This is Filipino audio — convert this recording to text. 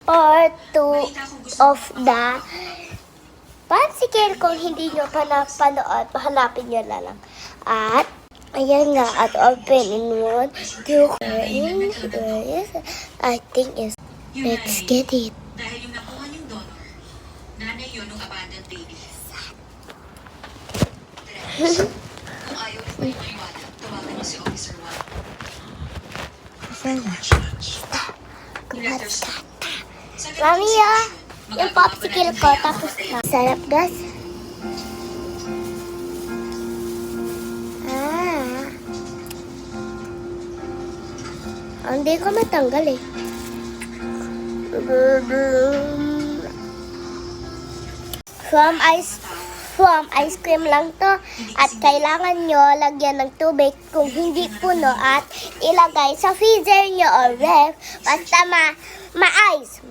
part 2 of the Popsicle. Kung hindi nyo pa napanood, hanapin nyo na lang. At, ayan nga, at open in 1, 2, where is it? I think it's, let's get it. Dahil yung nakuha niyong donor, nanay yun nung abandoned baby. Kung ayaw rin kayo maniwala, tawagan niyo si Officer Juan. Mami, yung popsicle ko, tapos na. Sarap, guys. Hindi ko matanggal eh. From ice cream lang to. At kailangan nyo lagyan ng tubig kung hindi puno at ilagay sa freezer nyo or ref. Basta ma-ice.